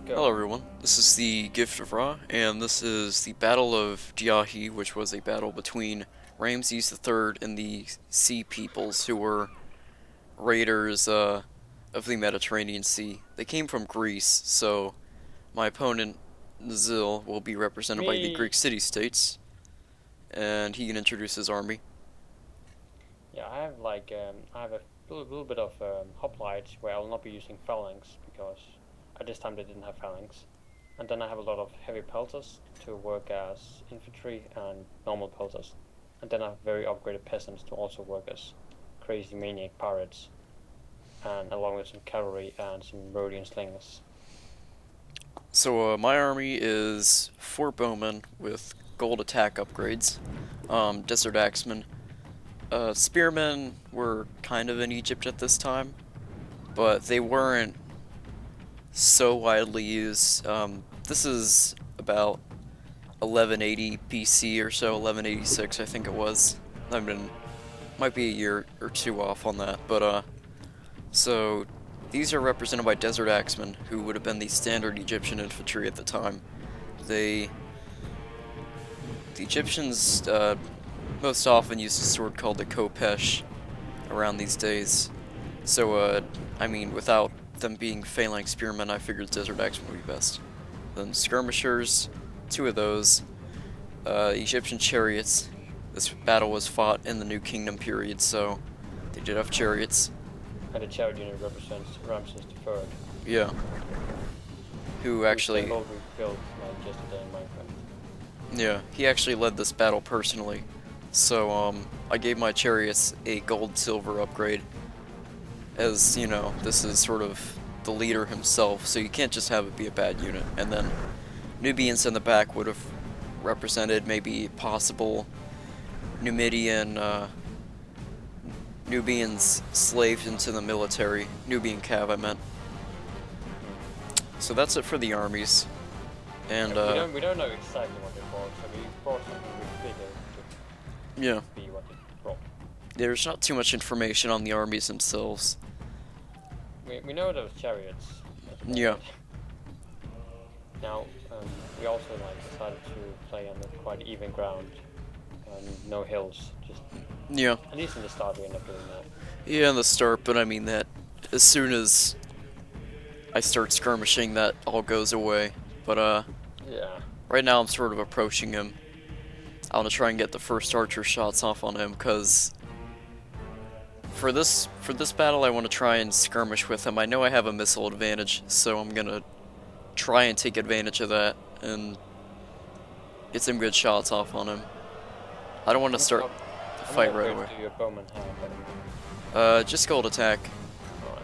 Hello Go. everyone, this is the Gift of Ra, and this is the Battle of Djahy, which was a battle between Ramses III and the Sea Peoples, who were raiders of the Mediterranean Sea. They came from Greece, so my opponent, Nzill, will be represented by the Me. Greek city-states, and he can introduce his army. Yeah, I have a little bit of hoplites where I will not be using phalanx because at this time they didn't have phalanx, and then I have a lot of heavy pelters to work as infantry and normal pelters, and then I have very upgraded peasants to also work as crazy maniac pirates, and along with some cavalry and some Rhodian slingers. So my army is 4 bowmen with gold attack upgrades, desert axemen. Spearmen were kind of in Egypt at this time, but they weren't so widely used. This is about 1180 BC or so, 1186 I think it was. I mean, might be a year or two off on that, but so these are represented by desert axemen, who would have been the standard Egyptian infantry at the time. They, the Egyptians most often used a sword called the khopesh around these days. So I mean, without them being phalanx spearmen, I figured desert axemen would be best. Then skirmishers, 2 of those. Egyptian chariots. This battle was fought in the New Kingdom period, so they did have chariots. And the chariot unit represents Ramses III, Yeah, who whose actually, symbol we built like yesterday in Minecraft. yeah, he actually led this battle personally. So, I gave my chariots a gold-silver upgrade, as, you know, this is sort of the leader himself, so you can't just have it be a bad unit. And then Nubians in the back would have represented maybe possible Numidian, Nubians slaved into the military. Nubian cav, I meant. So that's it for the armies. And, We don't know exactly what they brought, so we brought something we figured yeah, could be what they brought. there's not too much information on the armies themselves. We know those chariots. That's about Yeah, it. Now, we also decided to play on a quite even ground, no hills. Just yeah, at least in the start, we end up doing that. yeah, in the start, but I mean that as soon as I start skirmishing, that all goes away. But, Yeah. right now I'm sort of approaching him. I want to try and get the first archer shots off on him, because for this battle I want to try and skirmish with him. I know I have a missile advantage, so I'm gonna try and take advantage of that and get some good shots off on him. I don't want How to many start up, the how many fight right upgrades away. do your bowman have at the moment? Just gold attack. Alright.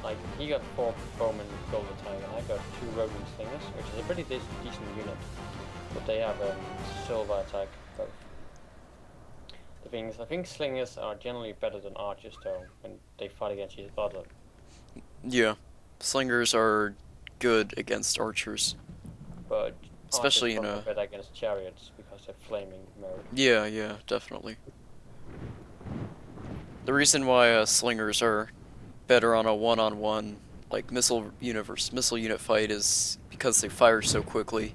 Like he got 4 bowmen gold attack, and I got 2 Rhodian slingers, which is a pretty decent unit. But they have silver attack both. The thing is, I think slingers are generally better than archers though when they fight against each other. Yeah, slingers are good against archers, But archers especially in probably a. better against chariots because they're flaming mode. Yeah, yeah, definitely. The reason why slingers are better on a one-on-one like missile unit fight is because they fire so quickly.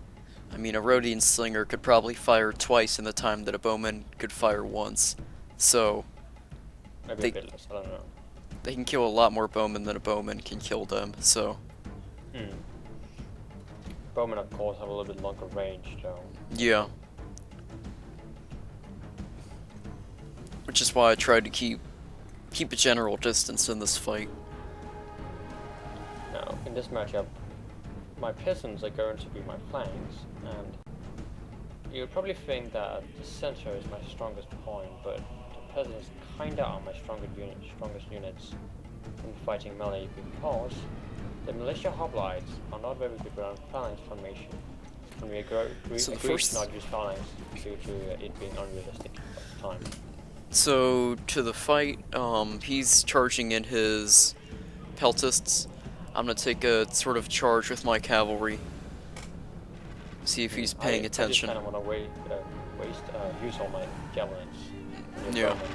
I mean, a Rhodian slinger could probably fire twice in the time that a bowman could fire once. So Maybe a they bit less, I don't know. they can kill a lot more bowmen than a bowman can kill them. So Hmm. Bowmen of course have a little bit longer range though. yeah, which is why I tried to keep a general distance in this fight. Now, in this matchup, my peasants are going to be my flanks, and you'll probably think that the center is my strongest point, but the peasants kinda are my strongest units in fighting melee because the militia hoplites are not very good around phalanx formation. And we So the agreed first to not use phalanx due to it being unrealistic at the time. So to the fight, he's charging in his peltists. I'm gonna take a sort of charge with my cavalry. See if he's paying I just attention. kind of want to use all my javelins on your Yeah. bowmen,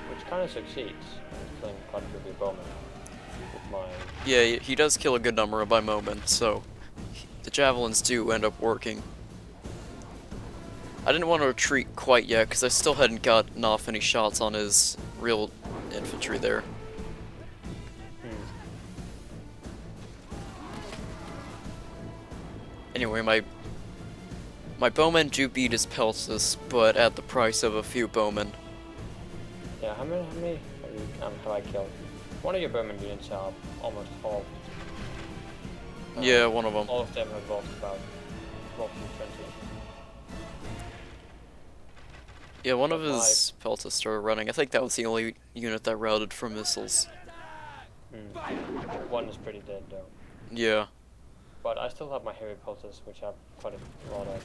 which kind of succeeds in killing quite a few of your bowmen. with my. Yeah, he does kill a good number by moment, so the javelins do end up working. I didn't want to retreat quite yet, because I still hadn't gotten off any shots on his real infantry there. Hmm. Anyway, my bowmen do beat his peltas, but at the price of a few bowmen. Yeah, how many have I killed? One of your bowman units are almost halved. Yeah, one of them. All of them have lost about 12 to 20. Yeah, one of But my his peltas started running. I think that was the only unit that routed from missiles. one is pretty dead though. Yeah. But I still have my heavy pulses, which have quite a lot of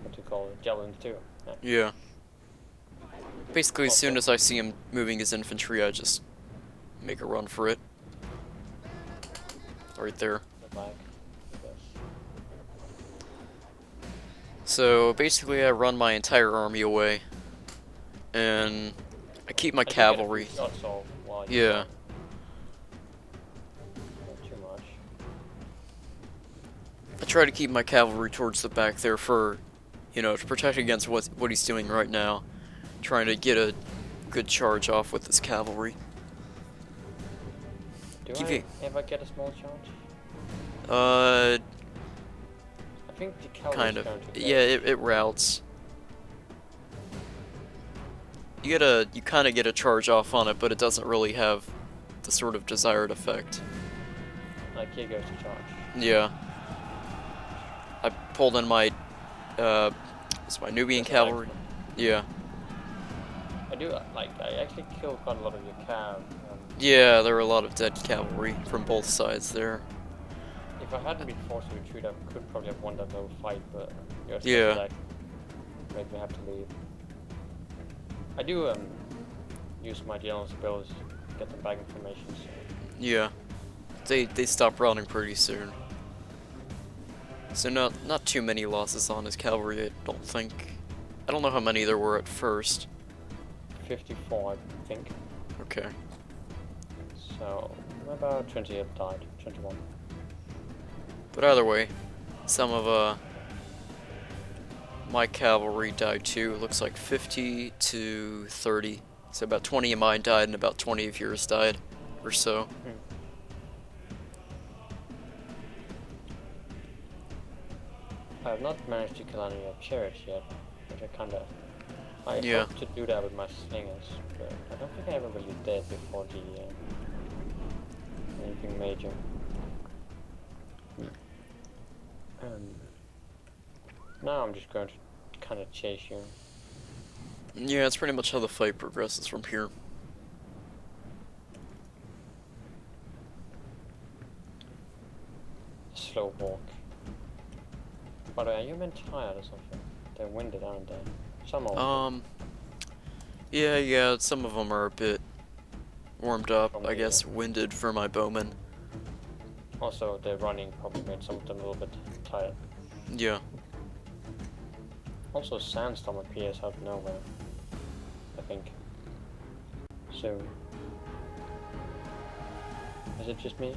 what do you call it, javelins too. Yeah. Yeah. Basically, as soon Also, as I see him moving his infantry, I just make a run for it. Right there. the lag. Yes. So basically, I run my entire army away, and I keep my I do get a cavalry. few shots off while you Yeah. run. Not too much. I try to keep my cavalry towards the back there for, to protect against what he's doing right now. Trying to get a good charge off with his cavalry. Do Keep I it. ever get a small charge? Uh, I think the cavalry kind is of. going to Yeah, it routes. You kind of get a charge off on it, but it doesn't really have the sort of desired effect. like here goes the charge. Yeah. I pulled in my, it's my Nubian That's cavalry. excellent. Yeah. I actually killed quite a lot of your cav. Yeah, there were a lot of dead cavalry from both sides there. If I hadn't been forced to retreat, I could probably have won that little fight, but your Yeah. special act made me have to leave. I do use my general's abilities to get them back information. So. Yeah. They stopped running pretty soon. So not too many losses on his cavalry, I don't think. I don't know how many there were at first. 54, I think. Okay. So about 20 have died. 21. But either way, some of my cavalry died too. It looks like 50 to 30. So about 20 of mine died and about 20 of yours died or so. Hmm. I have not managed to kill any of chariots yet, which I Yeah. hope to do that with my slingers, but I don't think I ever really did before the anything major. Now I'm just going to kind of chase you. Yeah, it's pretty much how the fight progresses from here. Slow walk. By the way, are you men tired or something? They're winded, aren't they? Some of them. Yeah, some of them are a bit warmed up, From I the, guess, winded for my bowmen. Also, the running probably made some of them a little bit tired. Yeah. Also, sandstorm appears out of nowhere. I think. So, is it just me?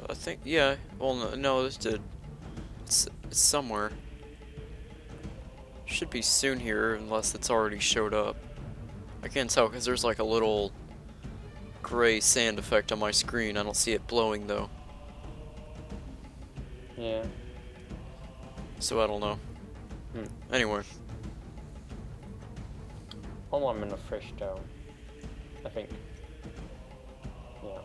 I think, yeah. Well, no, this did. It's somewhere. Should be soon here, unless it's already showed up. I can't tell, because there's like a little gray sand effect on my screen. I don't see it blowing, though. Yeah. So I don't know. Anyway. All I'm in a fresh though. I think. Yeah.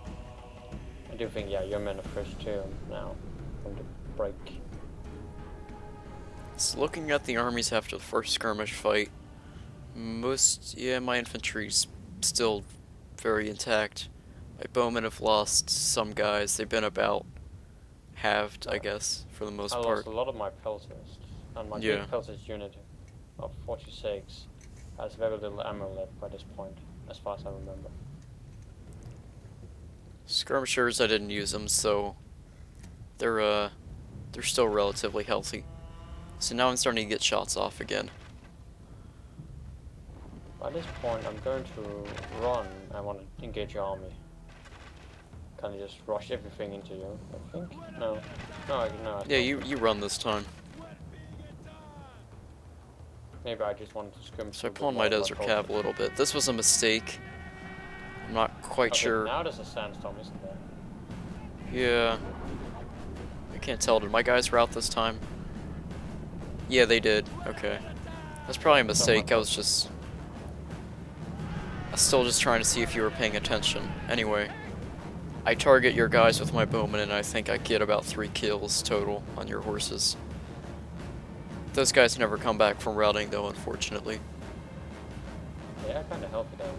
I do think, yeah, your men are fresh too now from the break. So looking at the armies after the first skirmish fight, my infantry's still very intact. My bowmen have lost some guys. They've been about halved, I guess, for the most I part. lost a lot of my pelters, and my Yeah. big pelters unit of 46 has very little ammo left by this point, as far as I remember. Skirmishers, I didn't use them, so they're still relatively healthy. So now I'm starting to get shots off again. At this point, I'm going to run. I want to engage your army. Can I just rush everything into you? I think no, no. I Yeah, don't. you run this time. Maybe I just wanted to skirmish So a I little bit pawned my more than I desert thought cab to. a little bit. This was a mistake. I'm not quite Okay, sure. now there's a sandstorm, isn't there? Yeah, I can't tell. Did my guys route this time? Yeah, they did. Okay. That's probably a It's not my mistake. fault. I was still just trying to see if you were paying attention. Anyway, I target your guys with my bowman, and I think I get about 3 kills total on your horses. Those guys never come back from routing, though, unfortunately. Yeah, I kind of help it out.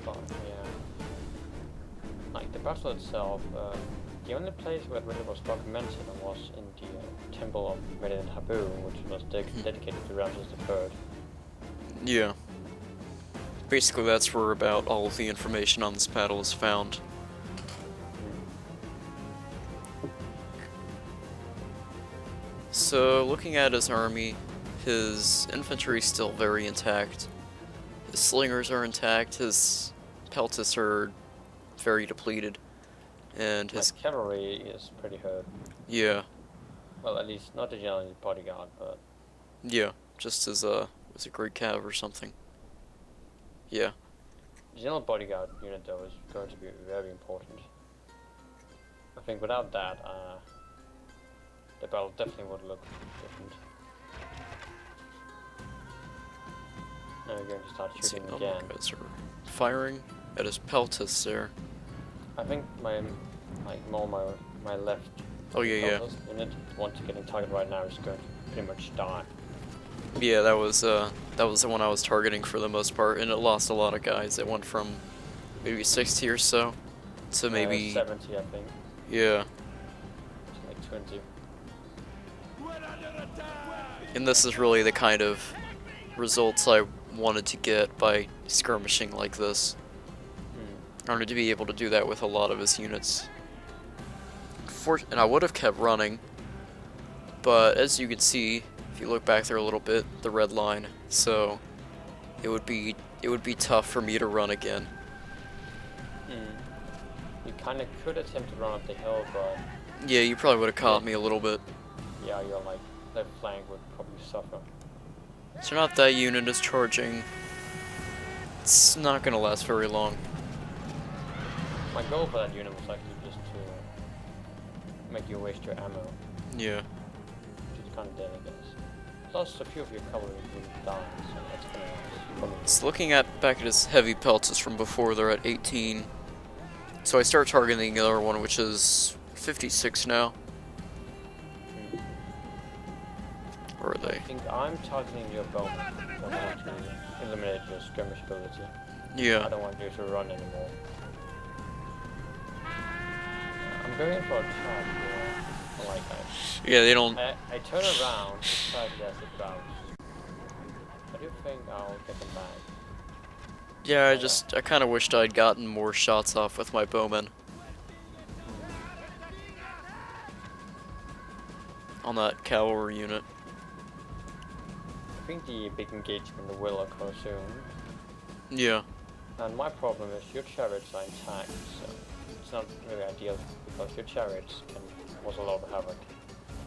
But yeah, like the battle itself, the only place where it really was documented was in the temple of Medina Habu, which was dedicated to Ramses III. Yeah. Basically, that's where about all of the information on this battle is found. So, looking at his army, his infantry is still very intact. His slingers are intact, his peltis are very depleted, and My his... cavalry is pretty hurt. yeah, Well, at least not the general bodyguard, but yeah, just as was a Greek cav or something. Yeah. the general bodyguard unit though is going to be very important. I think without that, the battle definitely would look different. Now we're going to start Let's see, shooting none of again. my guys are firing at his peltis there. I think my left Oh yeah, unit, the one getting targeted right now, is going to pretty much die. yeah. That was the one I was targeting for the most part, and it lost a lot of guys. It went from maybe 60 or so to maybe 70, I think. yeah. To like 20. And this is really the kind of results I wanted to get by skirmishing like this. I wanted to be able to do that with a lot of his units. And I would have kept running, but as you can see, if you look back there a little bit, the red line, so it would be tough for me to run again. You kind of could attempt to run up the hill, but Yeah, you probably would have caught me a little bit. yeah, your like left flank would probably suffer. So not that unit is charging. It's not gonna last very long. My goal for that unit was actually just to make you waste your ammo, Yeah. which is kind of dead, I guess. Plus, a few of your cavalry will die, so that's kind of nice. So looking at back at his heavy pelts from before, they're at 18. So I start targeting the other one, which is 56 now. Or are I they? think I'm targeting your bowman. I want to eliminate your skirmish ability. I Yeah. don't want you to run anymore. I'm going in for a charge here. I like that. Yeah, they don't. I turn around to try to get it bounce. I do think I'll get them back. Yeah, I kind of wished I'd gotten more shots off with my bowman on that cavalry unit. I think the big engagement will occur soon. Yeah. And my problem is your chariots are intact, so it's not really ideal because your chariots can cause a lot of havoc.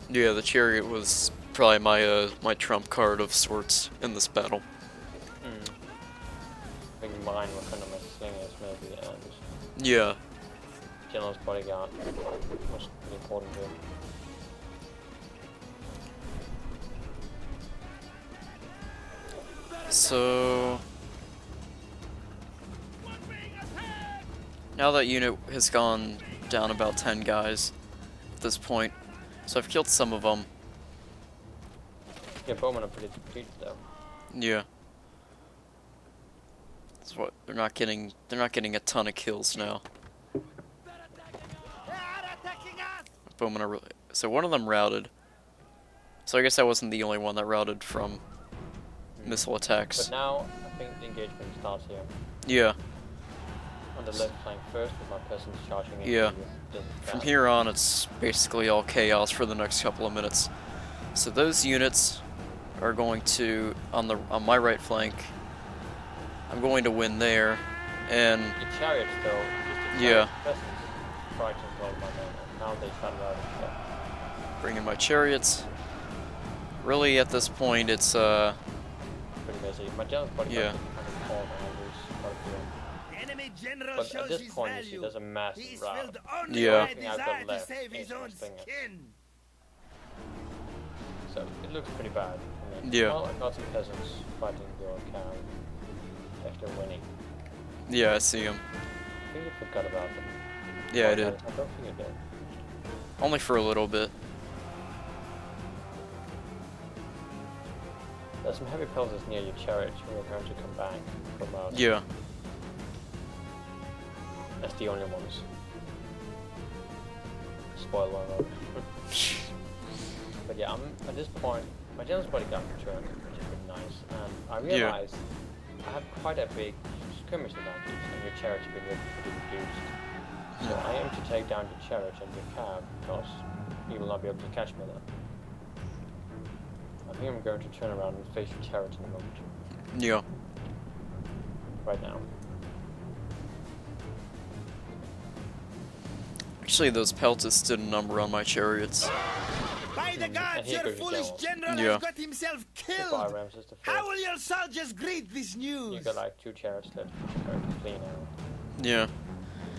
Yeah, the chariot was probably my trump card of sorts in this battle. I think mine were kind of my slingers maybe, and Yeah. General's bodyguard was pretty important here. So now that unit has gone down about 10 guys at this point, so I've killed some of them. Your bowmen are pretty depleted though. Yeah. That's what they're not getting a ton of kills now. Bowmen are really, so one of them routed. So I guess I wasn't the only one that routed from missile attacks. But now I think the engagement starts here. Yeah. on the left flank first with my peasants charging into Yeah. the From camp. here on, it's basically all chaos for the next couple of minutes. So those units are going to on my right flank. I'm going to win there, and The chariots though, just the yeah, chariot peasants frightened all my men, and now they started out of stuff. bring in my chariots. Really, at this point, it's Pretty messy. My general's bodyguard yeah, gets kind of caught and I lose quite a few. The enemy general But at shows this his point, you see, value. there's a He massive is rout. filled only Yeah. by a Looking out desire the to left save his is my own slingers. skin. So it looks pretty bad. I mean, Yeah. well, I got some peasants fighting your camp. They're winning. yeah, I see him. I think you forgot about them. Yeah, I Well, did. I don't think you did. Only for a little bit. There's some heavy pelters near your chariot who are going to come back from out. Yeah, That's the only ones. Spoiler alert. But yeah, I'm at this point. My general's bodyguard returned, which is pretty nice, and I realized I have quite a big skirmish advantage, and your chariot's been pretty reduced. So I aim to take down your chariot and your cab, because you will not be able to catch me then. I think I'm going to turn around and face your chariot in a moment. yeah. Right now. Actually, those peltas did a number on my chariots. By the gods, here your goes your foolish general. general Yeah. has got himself The fire killed. rams is the How first. will your soldiers greet this You news? got like 2 chariots left, which are going to flee now. Yeah.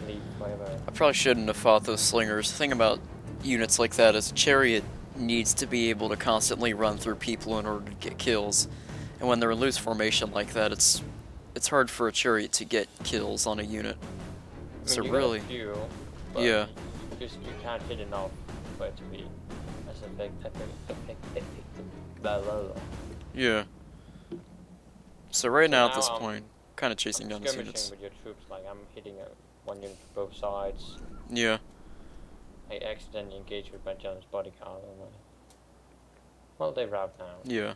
Leave forever. I probably shouldn't have fought those slingers. The thing about units like that is a chariot needs to be able to constantly run through people in order to get kills. And when they're in loose formation like that, it's hard for a chariot to get kills on a unit. I mean, So you really, got a few, but yeah. you can't hit enough for it to be as effective. Blah, blah, blah. Yeah. So right now at now this I'm- point, kind of chasing I'm down these skirmishing units. with your troops, like I'm hitting one unit from both sides. Yeah. I accidentally engaged with my general's bodyguard. Well, they rout now. Yeah.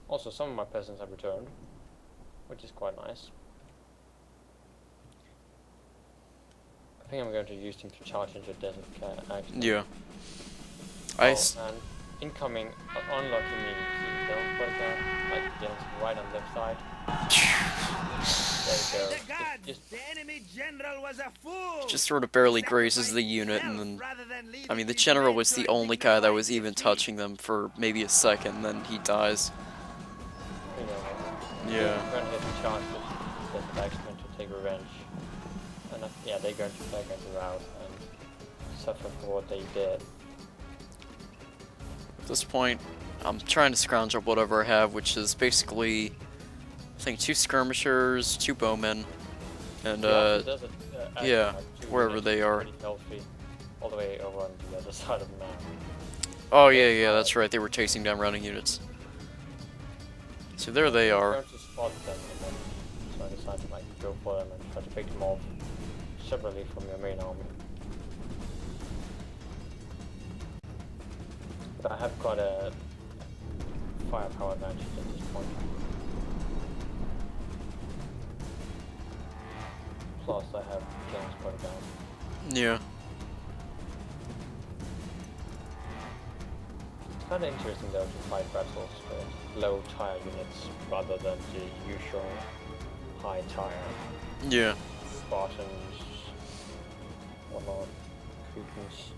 Also, some of my peasants have returned, which is quite nice. I think I'm going to use them to charge into desert actually. Yeah. Oh, Ice. and incoming, unlucky me. See, don't put that like generals right on left side. There you The go. gods, Just the enemy general was a fool. Just sort of barely grazes the unit, and then I mean the general was the only guy that was even touching them for maybe a second, and then he dies. you know, Yeah. I'm going to hit the charge with the X-Men to take revenge. And yeah, they're going to take us around and suffer for what they did. At this point, I'm trying to scrounge up whatever I have, which is basically, I think, 2 skirmishers, 2 bowmen, and yeah, wherever they are. All the way over on the other side of the map. Oh yeah, that's right. They were chasing down running units. So there they I'm are. going to spot them, and then, so I decided to like go for them and try to pick them off separately from your main army. But I have got a firepower advantage at this point. Plus, I have James quite down. Yeah. It's kind of interesting though to fight battles with low tire units rather than the usual high tire Yeah. Spartans, whatnot, Cretans.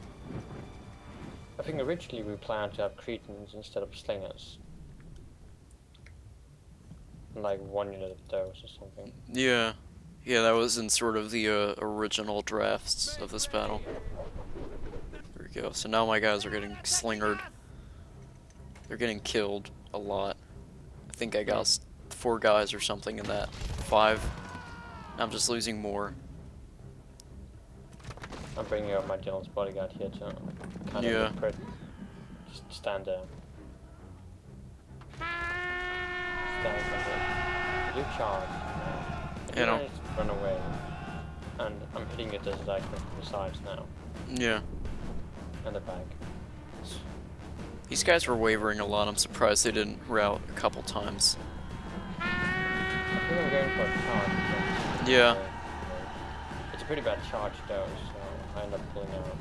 I think originally we planned to have Cretans instead of slingers. Like 1 unit of those or something. Yeah. Yeah, that was in sort of the original drafts of this battle. There we go. So now my guys are getting slingered. They're getting killed a lot. I think I got 4 guys or something in that. 5. I'm just losing more. I'm bringing up my general's bodyguard here to kind Yeah. of prep. Just stand there. Stand there. You charge. You know. Managed to run away. And I'm hitting it as I from the sides now. Yeah. And the back. These guys were wavering a lot. I'm surprised they didn't rout a couple times. I think I'm going for a charge. Yeah. It's a pretty bad charge though, so I end up pulling out.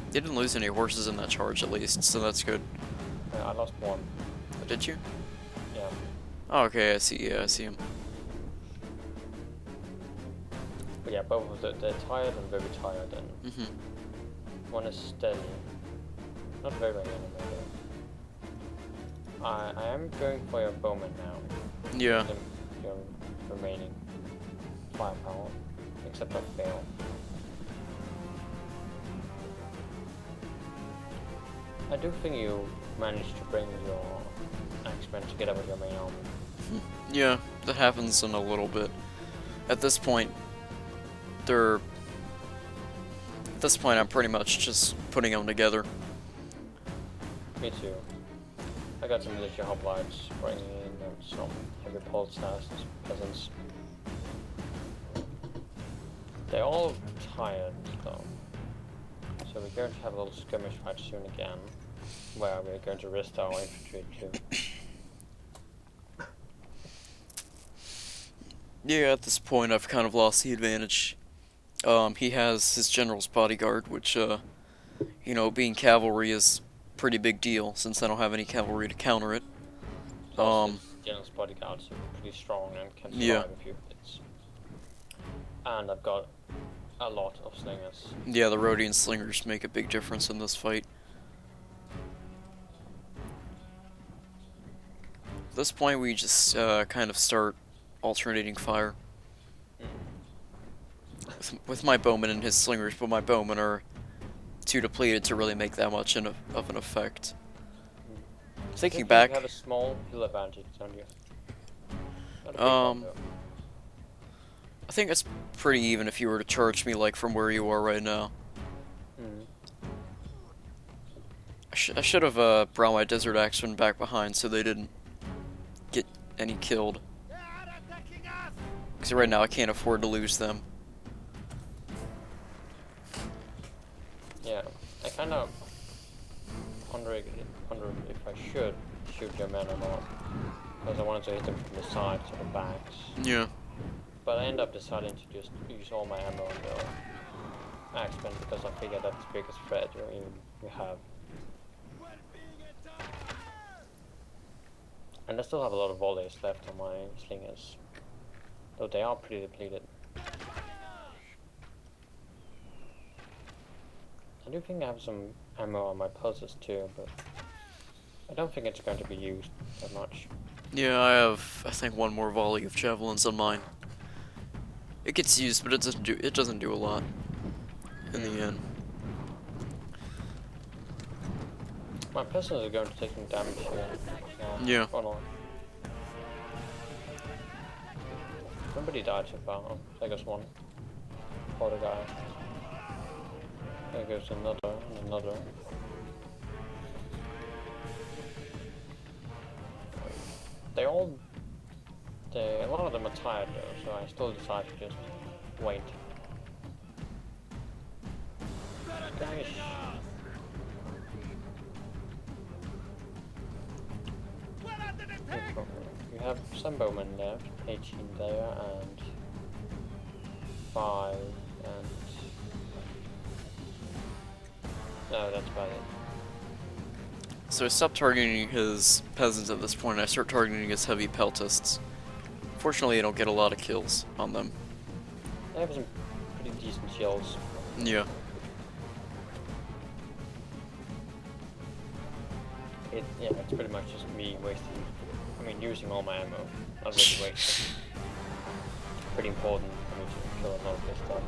You didn't lose any horses in that charge at least, so that's good. I lost one. Did you? Yeah. Oh, okay, I see. Yeah, I see him. But yeah, both of them, they're tired and very tired, and one is steady. Not very animated. I am going for your bowman now. Yeah. Your remaining firepower, except I fail. I do think you managed to bring your axemen together with your main army. Yeah, that happens in a little bit. At this point, they're... At this point, I'm pretty much just putting them together. Me too. I got some militia hoplites bringing in some heavy pulsars, peasants. They're all tired though. So we're going to have a little skirmish fight soon again, where we're going to rest our infantry too. Yeah, at this point, I've kind of lost the advantage. He has his general's bodyguard, which, you know, being cavalry is a pretty big deal, since I don't have any cavalry to counter it. General's bodyguards are pretty strong and can survive Yeah. a few hits. And I've got a lot of slingers. Yeah, the Rhodian slingers make a big difference in this fight. At this point, we just kind of start alternating fire. With my bowman and his slingers, but my bowmen are too depleted to really make that much of an effect. Thinking back, You have a small hill advantage, don't you? Not a big Um, one, though. I think it's pretty even if you were to charge me like from where you are right now. I should have brought my desert axemen back behind so they didn't get any killed. They are attacking us! Because right now I can't afford to lose them. Yeah, I kind of wonder if I should shoot your men or not, because I wanted to hit them from the sides or the backs. Yeah. But I end up deciding to just use all my ammo on the axemen because I figure that's the biggest threat you have. And I still have a lot of volleys left on my slingers, though they are pretty depleted. I do think I have some ammo on my pulses too, but I don't think it's going to be used that much. Yeah, I have, I think, one more volley of javelins on mine. It gets used, but it doesn't do a lot in the end. My pistols are going to take some damage here. Yeah. Oh no. Somebody died so far. Oh, there goes one. Poor guy. There goes another and another. A lot of them are tired though, so I still decide to just wait. Skirmish. You have some bowmen left, 18 there, and 5, and... No, that's about it. So I stopped targeting his peasants at this point, and I start targeting his heavy peltists. Fortunately, I don't get a lot of kills on them. They have some pretty decent shields. Yeah. Yeah, it's pretty much just me using all my ammo. Not really wasting. Pretty important for me to kill a lot of this stuff.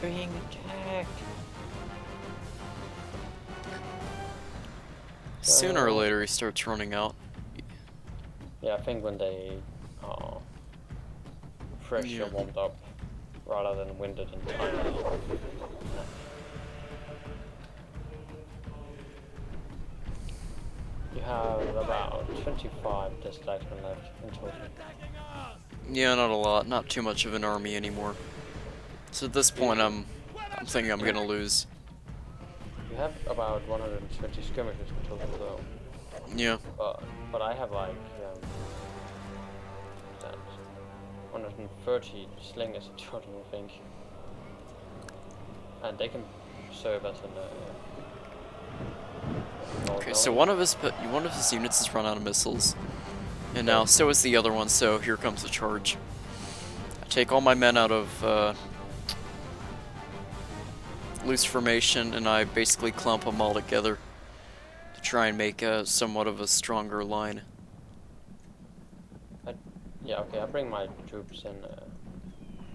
We're being attacked! Sooner or later, he starts running out. Yeah, I think when they fresh Yeah. or warmed up, rather than winded and tired. You have about 25 desert axemen left in total. Yeah, not a lot. Not too much of an army anymore. So at this point, I'm thinking I'm gonna lose. You have about 120 skirmishes in total though. Yeah. But I have like 130 slingers in total, I think. And they can serve as an Okay, so one of his units has run out of missiles, and now so is the other one. So here comes the charge. I take all my men out of loose formation, and I basically clump them all together to try and make somewhat of a stronger line. Yeah, okay, I bring my troops in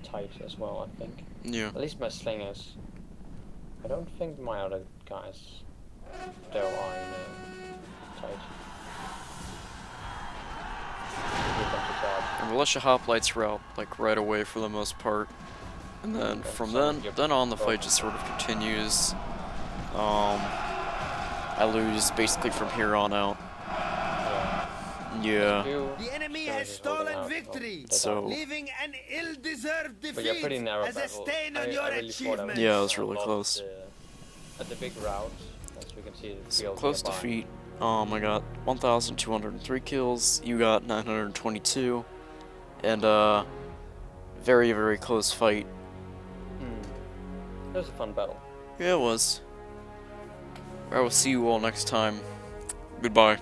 tight as well, I think. Yeah. At least my slingers. I don't think my other guys, though, are in tight. Here comes the charge. And militia hoplites were out like right away for the most part, and then Okay, from so then on the fight just sort of continues. I lose basically from here on out. Yeah. The enemy has stolen victory, So leaving an ill-deserved But yeah, pretty defeat narrow as a battle. stain on I your really thought I would achievement. Yeah, it was a really lot close. At the big route, as we can see the So field close nearby. defeat. I got 1,203 kills. You got 922, and very very close fight. It was a fun battle. Yeah, it was. I will see you all next time. Goodbye.